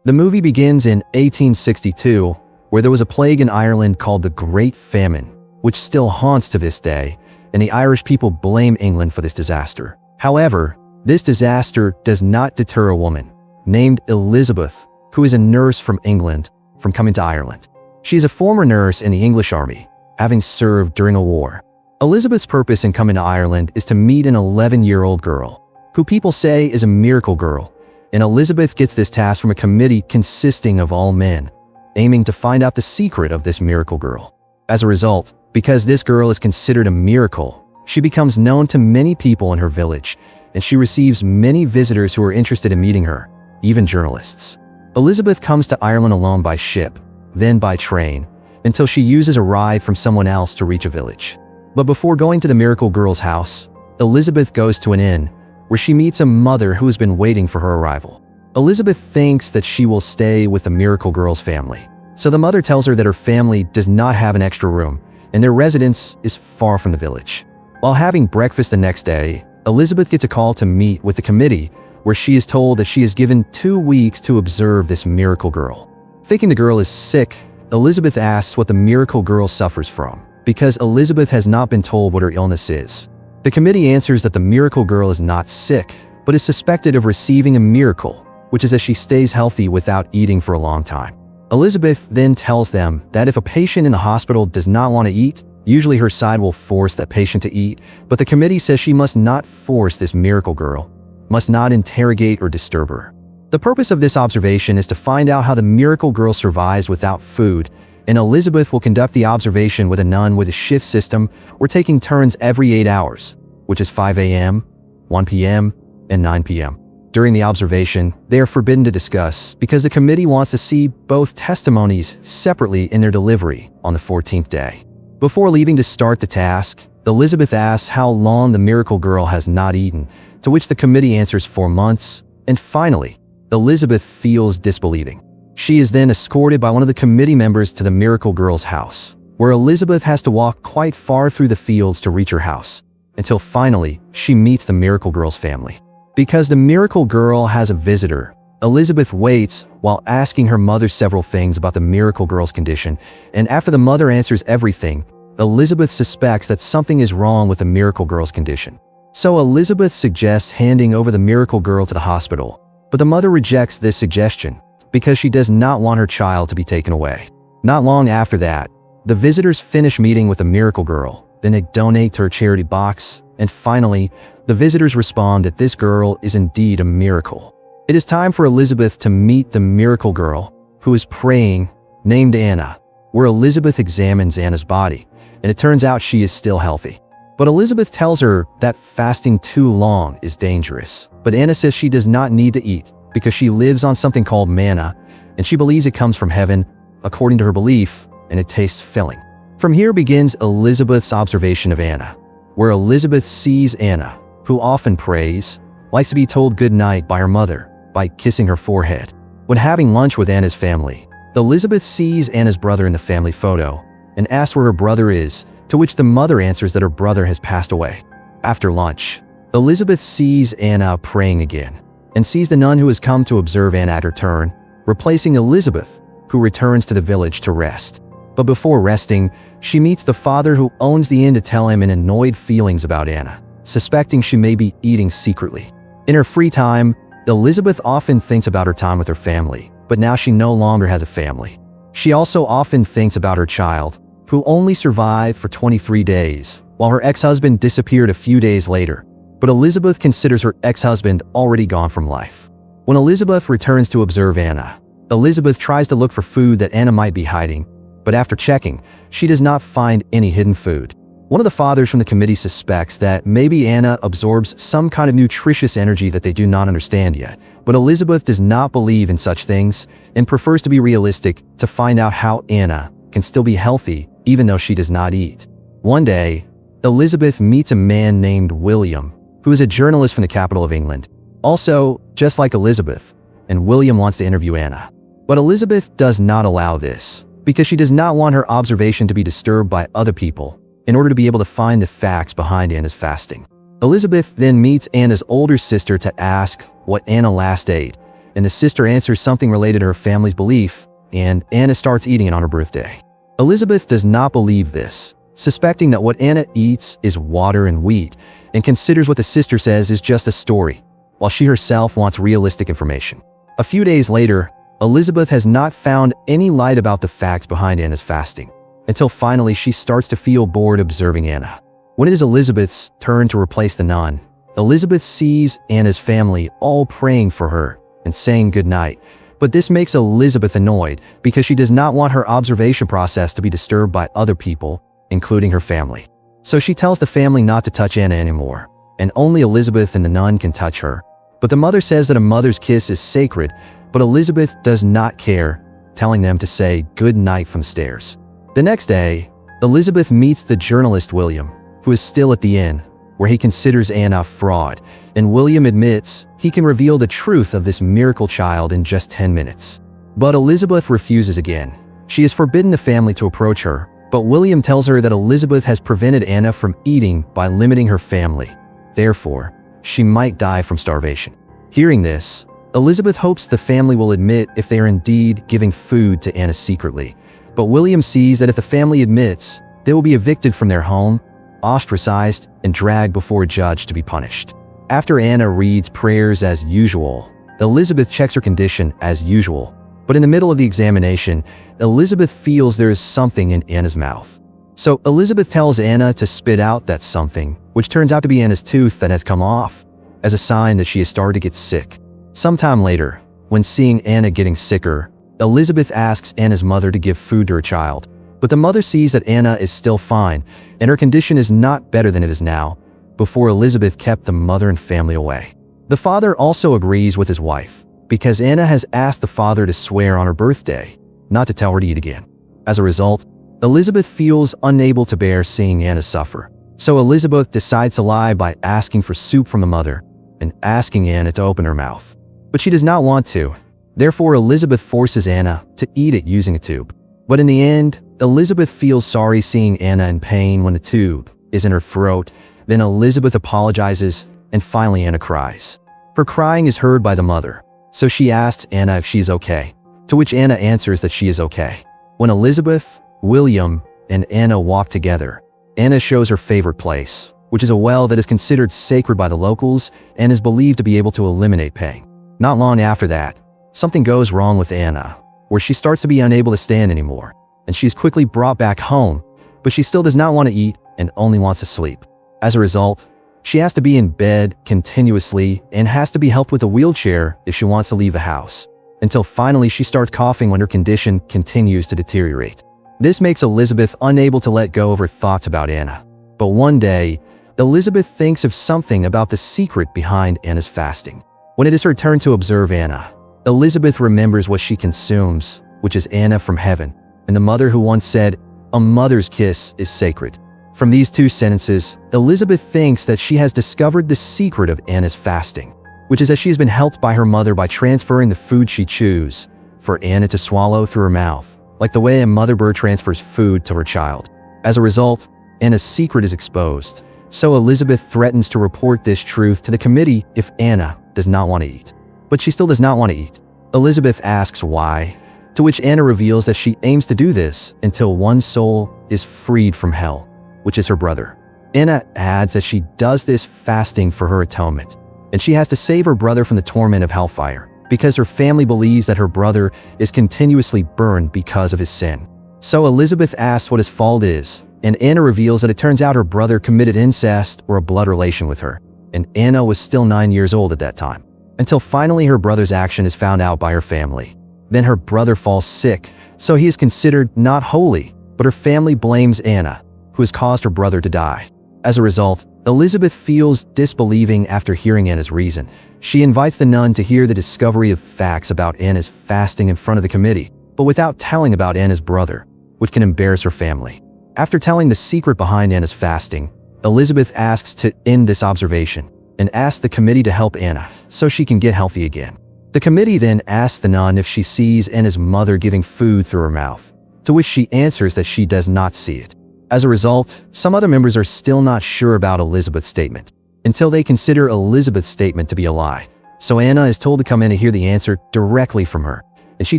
The movie begins in 1862, where there was a plague in Ireland called the Great Famine, which still haunts to this day, and the Irish people blame England for this disaster. However, this disaster does not deter a woman named Elizabeth, who is a nurse from England, from coming to Ireland. She is a former nurse in the English army, having served during a war. Elizabeth's purpose in coming to Ireland is to meet an 11-year-old girl, who people say is a miracle girl, and Elizabeth gets this task from a committee consisting of all men, aiming to find out the secret of this miracle girl. As a result, because this girl is considered a miracle, she becomes known to many people in her village, and she receives many visitors who are interested in meeting her, even journalists. Elizabeth comes to Ireland alone by ship, then by train, until she uses a ride from someone else to reach a village. But before going to the miracle girl's house, Elizabeth goes to an inn, where she meets a mother who has been waiting for her arrival. Elizabeth thinks that she will stay with the miracle girl's family. So the mother tells her that her family does not have an extra room, and their residence is far from the village. While having breakfast the next day, Elizabeth gets a call to meet with the committee, where she is told that she is given 2 weeks to observe this miracle girl. Thinking the girl is sick, Elizabeth asks what the miracle girl suffers from, because Elizabeth has not been told what her illness is. The committee answers that the miracle girl is not sick, but is suspected of receiving a miracle, which is that she stays healthy without eating for a long time. Elizabeth then tells them that if a patient in the hospital does not want to eat, usually her side will force that patient to eat, but the committee says she must not force this miracle girl, must not interrogate or disturb her. The purpose of this observation is to find out how the miracle girl survives without food, and Elizabeth will conduct the observation with a nun with a shift system or taking turns every 8 hours, which is 5 a.m., 1 p.m., and 9 p.m. During the observation, they are forbidden to discuss because the committee wants to see both testimonies separately in their delivery on the 14th day. Before leaving to start the task, Elizabeth asks how long the miracle girl has not eaten, to which the committee answers 4 months, and finally, Elizabeth feels disbelieving. She is then escorted by one of the committee members to the miracle girl's house, where Elizabeth has to walk quite far through the fields to reach her house, until finally she meets the miracle girl's family. Because the miracle girl has a visitor, Elizabeth waits while asking her mother several things about the miracle girl's condition, and after the mother answers everything, Elizabeth suspects that something is wrong with the miracle girl's condition. So Elizabeth suggests handing over the miracle girl to the hospital, but the mother rejects this suggestion because she does not want her child to be taken away. Not long after that, the visitors finish meeting with the miracle girl, then they donate to her charity box, and finally, the visitors respond that this girl is indeed a miracle. It is time for Elizabeth to meet the miracle girl, who is praying, named Anna, where Elizabeth examines Anna's body, and it turns out she is still healthy. But Elizabeth tells her that fasting too long is dangerous. But Anna says she does not need to eat because she lives on something called manna, and she believes it comes from heaven, according to her belief, and it tastes filling. From here begins Elizabeth's observation of Anna, where Elizabeth sees Anna, who often prays, likes to be told good night by her mother by kissing her forehead. When having lunch with Anna's family, Elizabeth sees Anna's brother in the family photo and asks where her brother is, to which the mother answers that her brother has passed away. After lunch, Elizabeth sees Anna praying again and sees the nun who has come to observe Anna at her turn, replacing Elizabeth, who returns to the village to rest. But before resting, she meets the father who owns the inn to tell him in annoyed feelings about Anna, suspecting she may be eating secretly. In her free time, Elizabeth often thinks about her time with her family, but now she no longer has a family. She also often thinks about her child, who only survived for 23 days, while her ex-husband disappeared a few days later. But Elizabeth considers her ex-husband already gone from life. When Elizabeth returns to observe Anna, Elizabeth tries to look for food that Anna might be hiding, but after checking, she does not find any hidden food. One of the fathers from the committee suspects that maybe Anna absorbs some kind of nutritious energy that they do not understand yet, but Elizabeth does not believe in such things and prefers to be realistic to find out how Anna can still be healthy even though she does not eat. One day, Elizabeth meets a man named William, who is a journalist from the capital of England, also just like Elizabeth, and William wants to interview Anna. But Elizabeth does not allow this, because she does not want her observation to be disturbed by other people in order to be able to find the facts behind Anna's fasting. Elizabeth then meets Anna's older sister to ask what Anna last ate, and the sister answers something related to her family's belief, and Anna starts eating it on her birthday. Elizabeth does not believe this, suspecting that what Anna eats is water and wheat, and considers what the sister says is just a story, while she herself wants realistic information. A few days later, Elizabeth has not found any light about the facts behind Anna's fasting, until finally she starts to feel bored observing Anna. When it is Elizabeth's turn to replace the nun, Elizabeth sees Anna's family all praying for her and saying goodnight, but this makes Elizabeth annoyed because she does not want her observation process to be disturbed by other people, including her family. So she tells the family not to touch Anna anymore, and only Elizabeth and the nun can touch her. But the mother says that a mother's kiss is sacred, but Elizabeth does not care, telling them to say good night from the stairs. The next day, Elizabeth meets the journalist William, who is still at the inn, where he considers Anna a fraud, and William admits he can reveal the truth of this miracle child in just 10 minutes. But Elizabeth refuses again. She is forbidden the family to approach her, but William tells her that Elizabeth has prevented Anna from eating by limiting her family. Therefore, she might die from starvation. Hearing this, Elizabeth hopes the family will admit if they are indeed giving food to Anna secretly. But William sees that if the family admits, they will be evicted from their home, ostracized, and dragged before a judge to be punished. After Anna reads prayers as usual, Elizabeth checks her condition as usual. But in the middle of the examination, Elizabeth feels there is something in Anna's mouth. So Elizabeth tells Anna to spit out that something, which turns out to be Anna's tooth that has come off, as a sign that she has started to get sick. Sometime later, when seeing Anna getting sicker, Elizabeth asks Anna's mother to give food to her child. But the mother sees that Anna is still fine, and her condition is not better than it is now, before Elizabeth kept the mother and family away. The father also agrees with his wife, because Anna has asked the father to swear on her birthday not to tell her to eat again. As a result, Elizabeth feels unable to bear seeing Anna suffer. So Elizabeth decides to lie by asking for soup from the mother and asking Anna to open her mouth. But she does not want to. Therefore, Elizabeth forces Anna to eat it using a tube. But in the end, Elizabeth feels sorry seeing Anna in pain when the tube is in her throat. Then Elizabeth apologizes, and finally Anna cries. Her crying is heard by the mother, so she asks Anna if she's okay, to which Anna answers that she is okay. When Elizabeth, William, and Anna walk together, Anna shows her favorite place, which is a well that is considered sacred by the locals and is believed to be able to eliminate pain. Not long after that, something goes wrong with Anna, where she starts to be unable to stand anymore, and she is quickly brought back home, but she still does not want to eat and only wants to sleep. As a result, she has to be in bed continuously and has to be helped with a wheelchair if she wants to leave the house, until finally she starts coughing when her condition continues to deteriorate. This makes Elizabeth unable to let go of her thoughts about Anna. But one day, Elizabeth thinks of something about the secret behind Anna's fasting. When it is her turn to observe Anna, Elizabeth remembers what she consumes, which is Anna from heaven, and the mother who once said, "A mother's kiss is sacred." From these two sentences, Elizabeth thinks that she has discovered the secret of Anna's fasting, which is that she has been helped by her mother by transferring the food she chews for Anna to swallow through her mouth, like the way a mother bird transfers food to her child. As a result, Anna's secret is exposed, so Elizabeth threatens to report this truth to the committee if Anna does not want to eat. But she still does not want to eat. Elizabeth asks why, to which Anna reveals that she aims to do this until one soul is freed from hell, which is her brother. Anna adds that she does this fasting for her atonement, and she has to save her brother from the torment of hellfire, because her family believes that her brother is continuously burned because of his sin. So Elizabeth asks what his fault is, and Anna reveals that it turns out her brother committed incest or a blood relation with her, and Anna was still 9 years old at that time, until finally her brother's action is found out by her family. Then her brother falls sick, so he is considered not holy, but her family blames Anna, who has caused her brother to die. As a result, Elizabeth feels disbelieving after hearing Anna's reason. She invites the nun to hear the discovery of facts about Anna's fasting in front of the committee, but without telling about Anna's brother, which can embarrass her family. After telling the secret behind Anna's fasting, Elizabeth asks to end this observation and asks the committee to help Anna so she can get healthy again. The committee then asks the nun if she sees Anna's mother giving food through her mouth, to which she answers that she does not see it. As a result, some other members are still not sure about Elizabeth's statement, until they consider Elizabeth's statement to be a lie. So Anna is told to come in to hear the answer directly from her, and she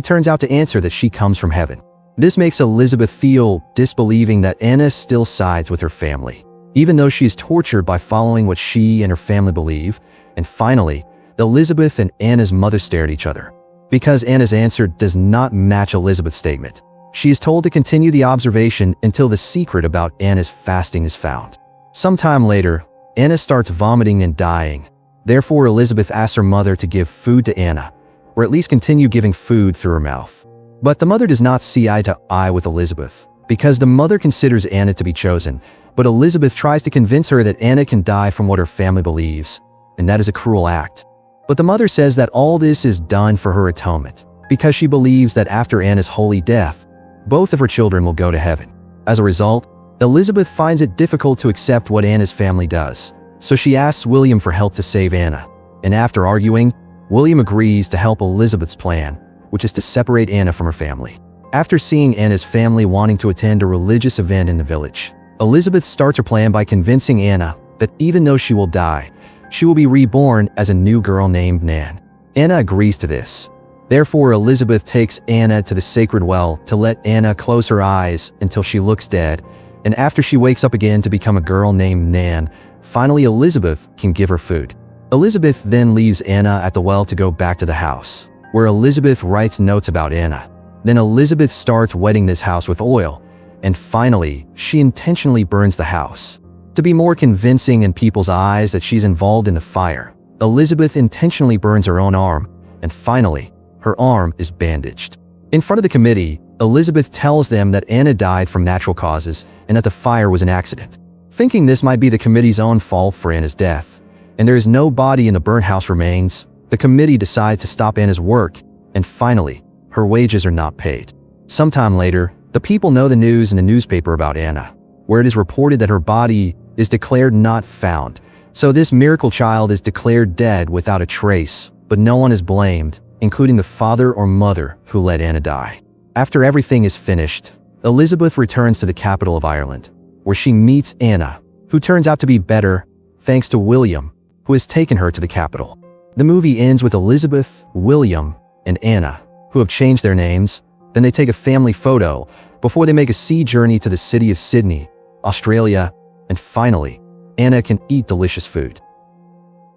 turns out to answer that she comes from heaven. This makes Elizabeth feel disbelieving that Anna still sides with her family, even though she is tortured by following what she and her family believe. And finally, Elizabeth and Anna's mother stare at each other, because Anna's answer does not match Elizabeth's statement. She is told to continue the observation until the secret about Anna's fasting is found. Sometime later, Anna starts vomiting and dying. Therefore, Elizabeth asks her mother to give food to Anna, or at least continue giving food through her mouth. But the mother does not see eye to eye with Elizabeth, because the mother considers Anna to be chosen, but Elizabeth tries to convince her that Anna can die from what her family believes, and that is a cruel act. But the mother says that all this is done for her atonement, because she believes that after Anna's holy death, both of her children will go to heaven. As a result, Elizabeth finds it difficult to accept what Anna's family does, so she asks William for help to save Anna. And after arguing, William agrees to help Elizabeth's plan, which is to separate Anna from her family. After seeing Anna's family wanting to attend a religious event in the village, Elizabeth starts her plan by convincing Anna that even though she will die, she will be reborn as a new girl named Nan. Anna agrees to this. Therefore, Elizabeth takes Anna to the sacred well to let Anna close her eyes until she looks dead, and after she wakes up again to become a girl named Nan, finally Elizabeth can give her food. Elizabeth then leaves Anna at the well to go back to the house, where Elizabeth writes notes about Anna. Then Elizabeth starts wetting this house with oil, and finally, she intentionally burns the house. To be more convincing in people's eyes that she's involved in the fire, Elizabeth intentionally burns her own arm, and finally, her arm is bandaged. In front of the committee, Elizabeth tells them that Anna died from natural causes and that the fire was an accident. Thinking this might be the committee's own fault for Anna's death, and there is no body in the burnt house remains, the committee decides to stop Anna's work, and finally, her wages are not paid. Sometime later, the people know the news in the newspaper about Anna, where it is reported that her body is declared not found. So this miracle child is declared dead without a trace, but no one is blamed, including the father or mother who let Anna die. After everything is finished, Elizabeth returns to the capital of Ireland, where she meets Anna, who turns out to be better, thanks to William, who has taken her to the capital. The movie ends with Elizabeth, William, and Anna, who have changed their names. Then they take a family photo before they make a sea journey to the city of Sydney, Australia, and finally, Anna can eat delicious food.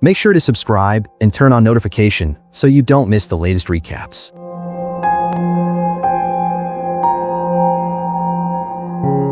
Make sure to subscribe and turn on notification so you don't miss the latest recaps.